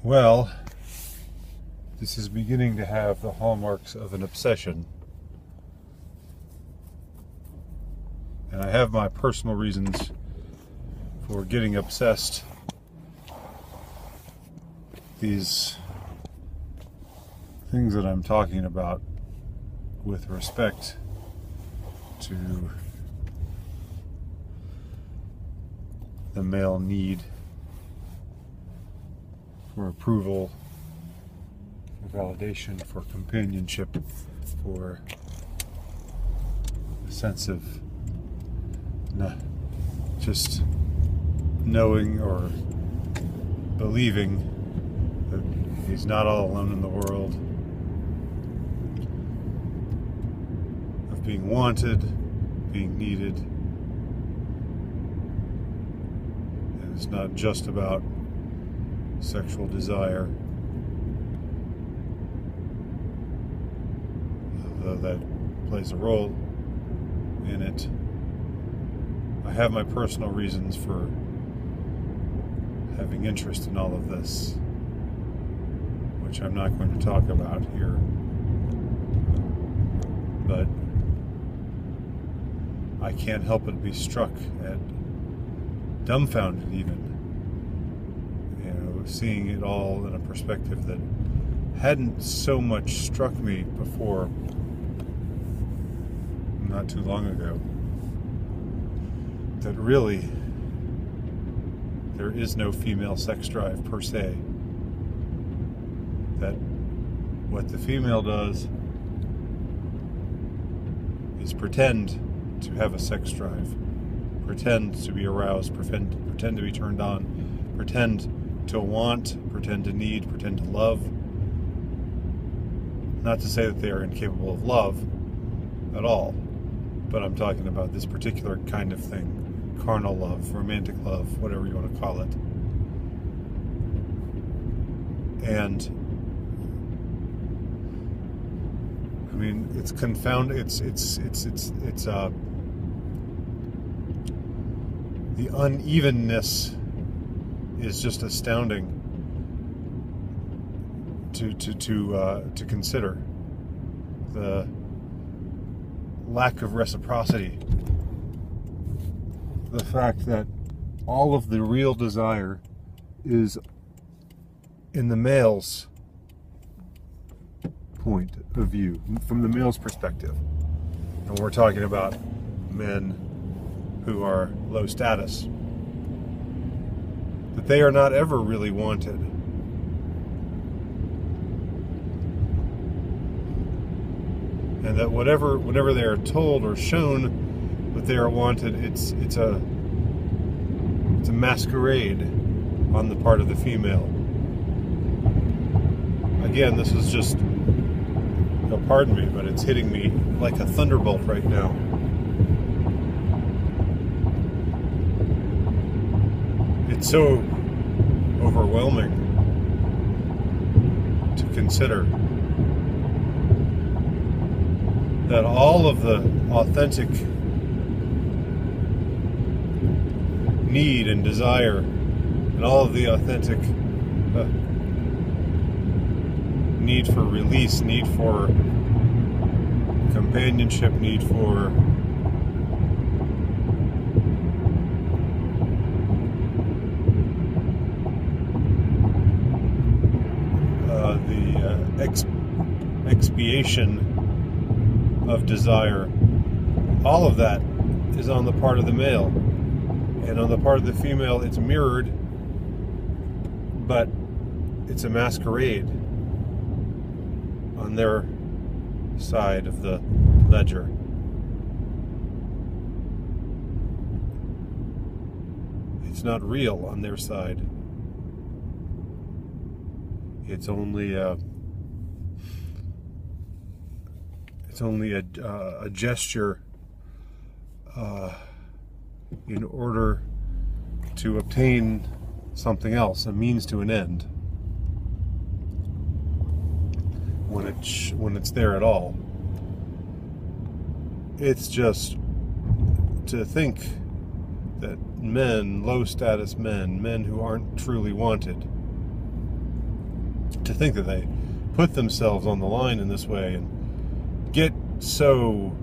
Well, this is beginning to have the hallmarks of an obsession. And I have my personal reasons for getting obsessed. These things that I'm talking about with respect to the male need for approval, for validation, for companionship, for a sense of just knowing or believing that he's not all alone in the world, of being wanted, being needed. And it's not just about sexual desire, though that plays a role in it. I have my personal reasons for having interest in all of this, which I'm not going to talk about here. But I can't help but be struck at, dumbfounded even, seeing it all in a perspective that hadn't so much struck me before not too long ago. That really there is no female sex drive per se. That what the female does is pretend to have a sex drive, pretend to be aroused, pretend to be turned on, pretend to want, pretend to need, pretend to love. Not to say that they are incapable of love at all, but I'm talking about this particular kind of thing. Carnal love, romantic love, whatever you want to call it. And I mean, it's confounded. The unevenness is just astounding to consider. The lack of reciprocity. The fact that all of the real desire is in the male's point of view, from the male's perspective. And we're talking about men who are low status. That they are not ever really wanted. And that whenever they are told or shown that they are wanted, it's a masquerade on the part of the female. Again, this is just, pardon me, but it's hitting me like a thunderbolt right now. It's so overwhelming to consider that all of the authentic need and desire and all of the authentic need for release, need for companionship, need for expiation of desire, all of that is on the part of the male. And on the part of the female, it's mirrored, but it's a masquerade on their side of the ledger. It's not real on their side. It's only a gesture in order to obtain something else, a means to an end, when it's there at all. It's just to think that men, low status men, men who aren't truly wanted, to think that they put themselves on the line in this way and get so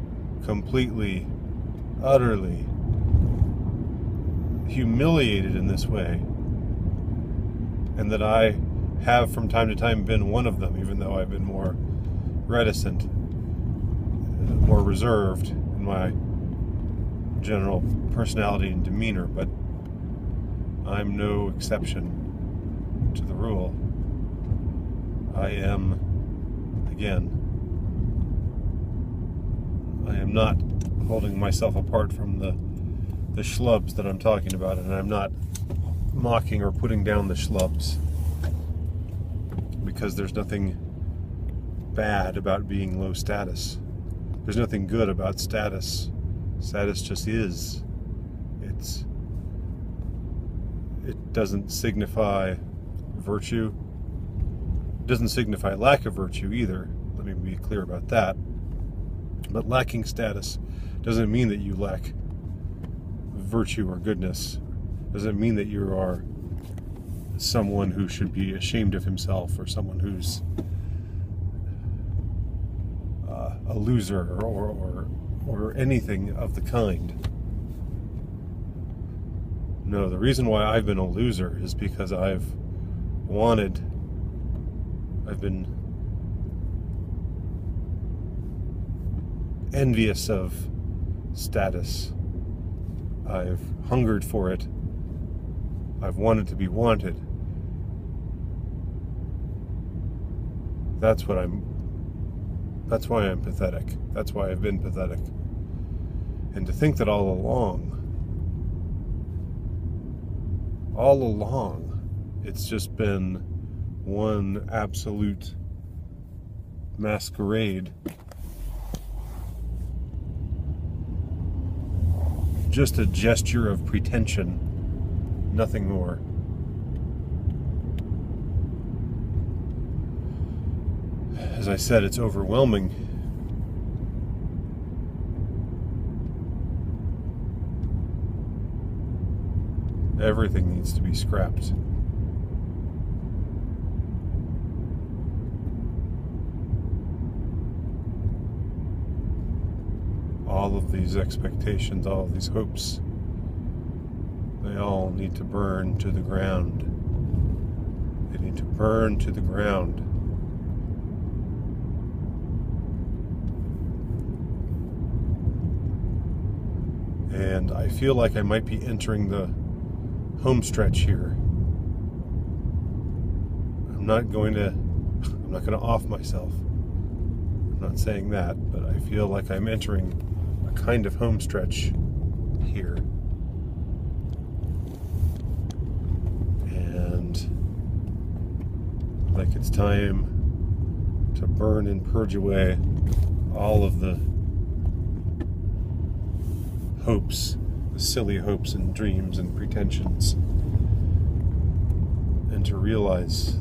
completely, utterly humiliated in this way, and that I have from time to time been one of them, even though I've been more reticent, more reserved in my general personality and demeanor, but I'm no exception to the rule. I am not holding myself apart from the schlubs that I'm talking about, and I'm not mocking or putting down the schlubs, because there's nothing bad about being low status. There's nothing good about status. Status just is. It doesn't signify virtue. It doesn't signify lack of virtue either. Let me be clear about that. But lacking status doesn't mean that you lack virtue or goodness. Doesn't mean that you are someone who should be ashamed of himself, or someone who's a loser, or anything of the kind. No, the reason why I've been a loser is because I've been envious of status. I've hungered for it. I've wanted to be wanted. That's why I'm pathetic. That's why I've been pathetic. And to think that all along, it's just been one absolute masquerade. Just a gesture of pretension, nothing more. As I said, it's overwhelming. Everything needs to be scrapped. All of these expectations, all of these hopes, they all need to burn to the ground. They need to burn to the ground. And I feel like I might be entering the home stretch here. I'm not going to off myself. I'm not saying that, but I feel like I'm entering a kind of home stretch here. And like it's time to burn and purge away all of the hopes, the silly hopes and dreams and pretensions, and to realize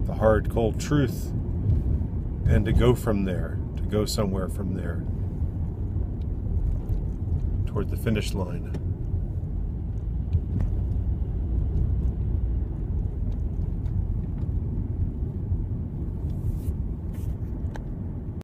the hard, cold truth, and to go from there, to go somewhere from there toward the finish line.